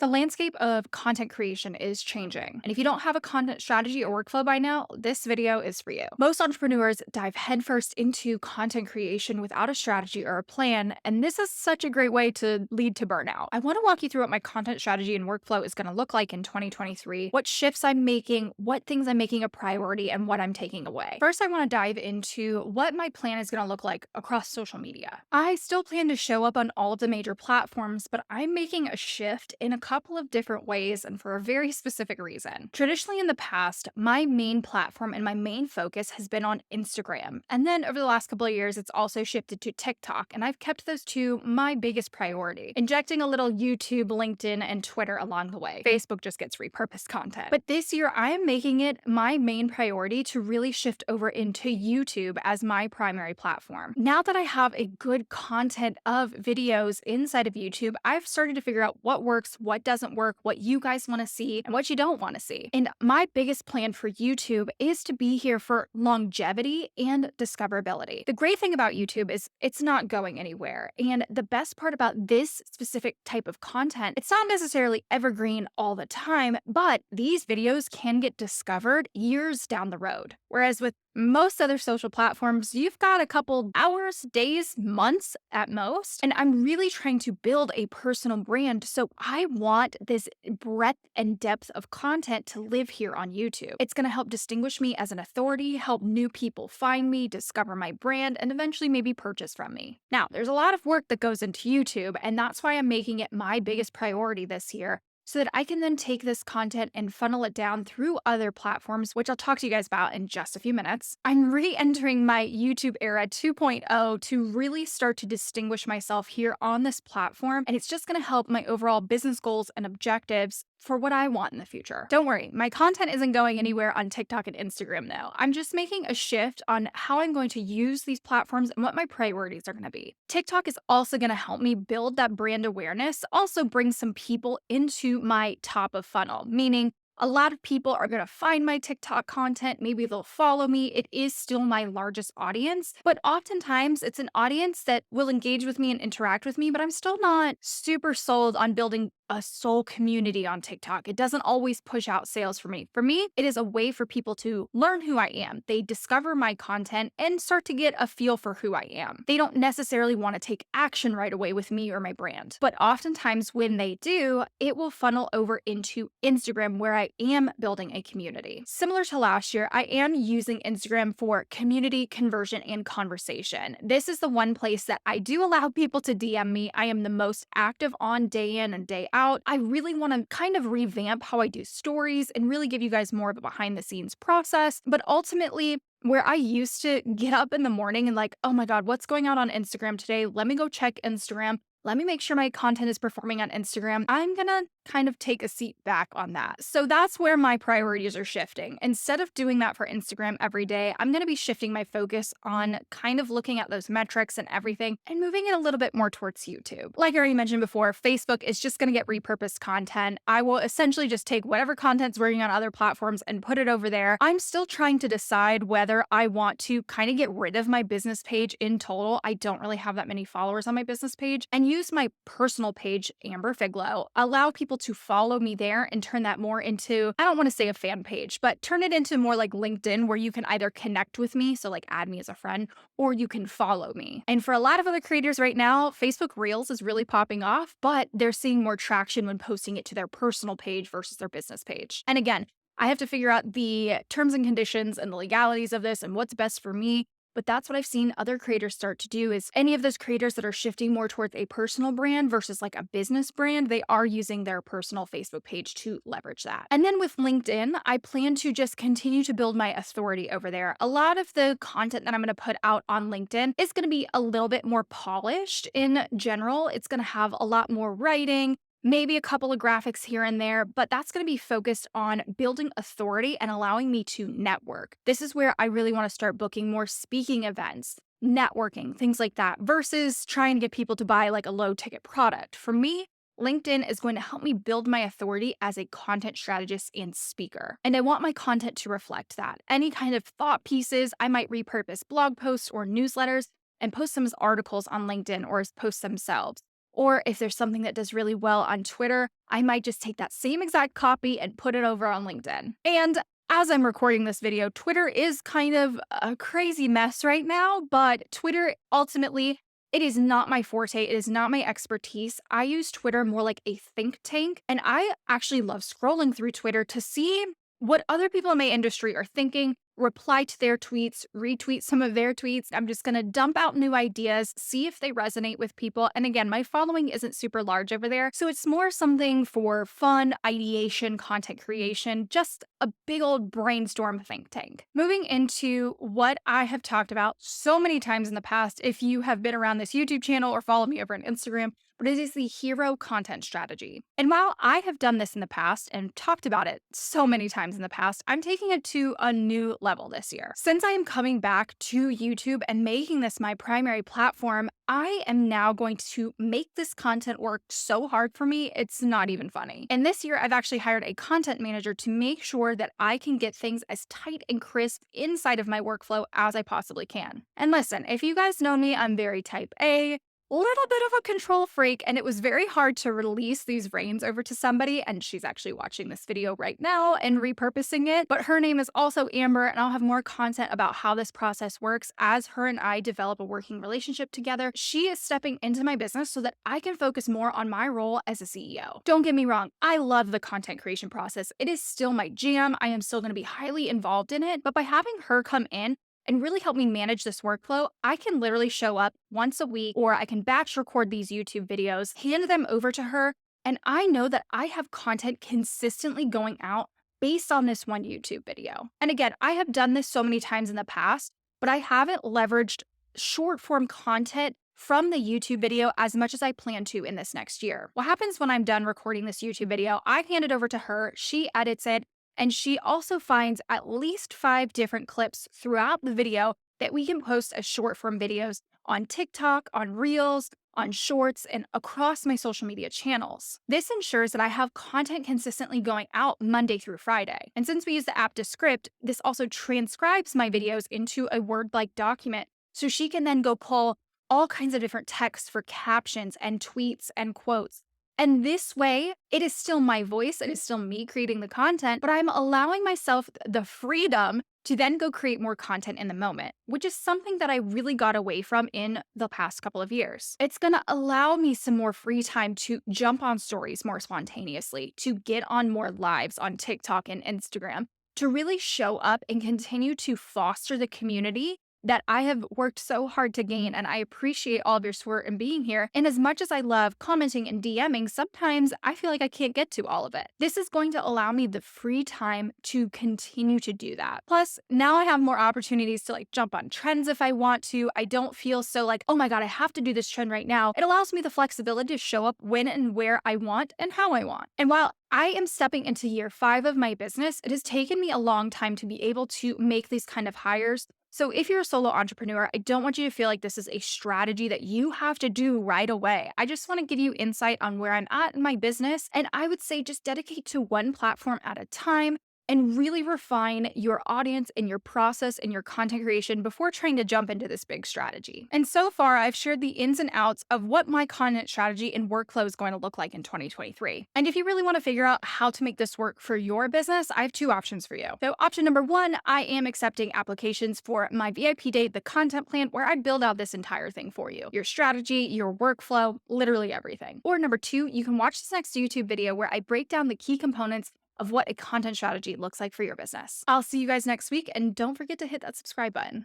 The landscape of content creation is changing. And if you don't have a content strategy or workflow by now, this video is for you. Most entrepreneurs dive headfirst into content creation without a strategy or a plan, and this is such a great way to lead to burnout. I want to walk you through what my content strategy and workflow is going to look like in 2023, what shifts I'm making, what things I'm making a priority, and what I'm taking away. First, I want to dive into what my plan is going to look like across social media. I still plan to show up on all of the major platforms, but I'm making a shift in a couple of different ways and for a very specific reason. Traditionally, in the past, my main platform and my main focus has been on Instagram. And then over the last couple of years, it's also shifted to TikTok. And I've kept those two my biggest priority, injecting a little YouTube, LinkedIn, and Twitter along the way. Facebook just gets repurposed content. But this year, I am making it my main priority to really shift over into YouTube as my primary platform. Now that I have a good content of videos inside of YouTube, I've started to figure out what works, what doesn't work, what you guys want to see, and what you don't want to see. And my biggest plan for YouTube is to be here for longevity and discoverability. The great thing about YouTube is it's not going anywhere. And the best part about this specific type of content, it's not necessarily evergreen all the time, but these videos can get discovered years down the road. Whereas with most other social platforms, you've got a couple hours, days, months at most. And I'm really trying to build a personal brand. So I want this breadth and depth of content to live here on YouTube. It's going to help distinguish me as an authority, help new people find me, discover my brand, and eventually maybe purchase from me. Now, there's a lot of work that goes into YouTube, and that's why I'm making it my biggest priority this year, so that I can then take this content and funnel it down through other platforms, which I'll talk to you guys about in just a few minutes. I'm re-entering my YouTube era 2.0 to really start to distinguish myself here on this platform, and it's just going to help my overall business goals and objectives for what I want in the future. Don't worry, my content isn't going anywhere on TikTok and Instagram though. I'm just making a shift on how I'm going to use these platforms and what my priorities are going to be. TikTok is also going to help me build that brand awareness, also bring some people into my top of funnel, meaning a lot of people are going to find my TikTok content. Maybe they'll follow me. It is still my largest audience, but oftentimes it's an audience that will engage with me and interact with me, but I'm still not super sold on building a soul community on TikTok. It doesn't always push out sales for me. For me, it is a way for people to learn who I am. They discover my content and start to get a feel for who I am. They don't necessarily want to take action right away with me or my brand, but oftentimes when they do, it will funnel over into Instagram where I am building a community. Similar to last year, I am using Instagram for community, conversion, and conversation. This is the one place that I do allow people to DM me. I am the most active on day in and day out. I really want to kind of revamp how I do stories and really give you guys more of a behind the scenes process. But ultimately, where I used to get up in the morning and like, oh my God, what's going on Instagram today? Let me go check Instagram. Let me make sure my content is performing on Instagram. I'm gonna kind of take a seat back on that. So that's where my priorities are shifting. Instead of doing that for Instagram every day, I'm gonna be shifting my focus on kind of looking at those metrics and everything and moving it a little bit more towards YouTube. Like I already mentioned before, Facebook is just gonna get repurposed content. I will essentially just take whatever content's working on other platforms and put it over there. I'm still trying to decide whether I want to kind of get rid of my business page in total. I don't really have that many followers on my business page, and use my personal page, Amber Figlow, allow people to follow me there and turn that more into, I don't want to say a fan page, but turn it into more like LinkedIn where you can either connect with me, so like add me as a friend, or you can follow me. And for a lot of other creators right now, Facebook Reels is really popping off, but they're seeing more traction when posting it to their personal page versus their business page. And again, I have to figure out the terms and conditions and the legalities of this and what's best for me. But that's what I've seen other creators start to do is any of those creators that are shifting more towards a personal brand versus like a business brand, they are using their personal Facebook page to leverage that. And then with LinkedIn, I plan to just continue to build my authority over there. A lot of the content that I'm going to put out on LinkedIn is going to be a little bit more polished in general. It's going to have a lot more writing, maybe a couple of graphics here and there, but that's going to be focused on building authority and allowing me to network. This is where I really want to start booking more speaking events, networking, things like that, versus trying to get people to buy like a low ticket product. For me, LinkedIn is going to help me build my authority as a content strategist and speaker. And I want my content to reflect that. Any kind of thought pieces, I might repurpose blog posts or newsletters and post them as articles on LinkedIn or as posts themselves. Or if there's something that does really well on Twitter, I might just take that same exact copy and put it over on LinkedIn. And as I'm recording this video, Twitter is kind of a crazy mess right now, but Twitter ultimately, it is not my forte. It is not my expertise. I use Twitter more like a think tank, and I actually love scrolling through Twitter to see what other people in my industry are thinking, reply to their tweets, retweet some of their tweets. I'm just going to dump out new ideas, see if they resonate with people. And again, my following isn't super large over there. So it's more something for fun, ideation, content creation, just a big old brainstorm think tank. Moving into what I have talked about so many times in the past, if you have been around this YouTube channel or follow me over on Instagram, but it is the hero content strategy. And while I have done this in the past and talked about it so many times in the past, I'm taking it to a new level this year. Since I am coming back to YouTube and making this my primary platform, I am now going to make this content work so hard for me, it's not even funny. And this year, I've actually hired a content manager to make sure that I can get things as tight and crisp inside of my workflow as I possibly can. And listen, if you guys know me, I'm very type A, little bit of a control freak, and it was very hard to release these reins over to somebody, and she's actually watching this video right now and repurposing it. But her name is also Amber, and I'll have more content about how this process works as her and I develop a working relationship together. She is stepping into my business so that I can focus more on my role as a CEO. Don't get me wrong, I love the content creation process. It is still my jam. I am still going to be highly involved in it, but by having her come in and really help me manage this workflow, I can literally show up once a week, or I can batch record these YouTube videos, hand them over to her, and I know that I have content consistently going out based on this one YouTube video. And again, I have done this so many times in the past, but I haven't leveraged short form content from the YouTube video as much as I plan to in this next year. What happens when I'm done recording this YouTube video, I hand it over to her, she edits it, and she also finds at least 5 different clips throughout the video that we can post as short form videos on TikTok, on Reels, on Shorts, and across my social media channels. This ensures that I have content consistently going out Monday through Friday. And since we use the app Descript, this also transcribes my videos into a Word-like document, so she can then go pull all kinds of different texts for captions and tweets and quotes. And this way, it is still my voice, it is still me creating the content, but I'm allowing myself the freedom to then go create more content in the moment, which is something that I really got away from in the past couple of years. It's gonna allow me some more free time to jump on stories more spontaneously, to get on more lives on TikTok and Instagram, to really show up and continue to foster the community that I have worked so hard to gain, and I appreciate all of your support and being here. And as much as I love commenting and DMing, sometimes I feel like I can't get to all of it. This is going to allow me the free time to continue to do that. Plus, now I have more opportunities to jump on trends if I want to. I don't feel so oh my God, I have to do this trend right now. It allows me the flexibility to show up when and where I want and how I want. And while I am stepping into year 5 of my business, it has taken me a long time to be able to make these kind of hires. So if you're a solo entrepreneur, I don't want you to feel like this is a strategy that you have to do right away. I just want to give you insight on where I'm at in my business. And I would say just dedicate to one platform at a time and really refine your audience and your process and your content creation before trying to jump into this big strategy. And so far, I've shared the ins and outs of what my content strategy and workflow is going to look like in 2023. And if you really want to figure out how to make this work for your business, I have 2 options for you. So option number 1, I am accepting applications for my VIP Day, the content plan, where I build out this entire thing for you. Your strategy, your workflow, literally everything. Or number 2, you can watch this next YouTube video where I break down the key components of what a content strategy looks like for your business. I'll see you guys next week, and don't forget to hit that subscribe button.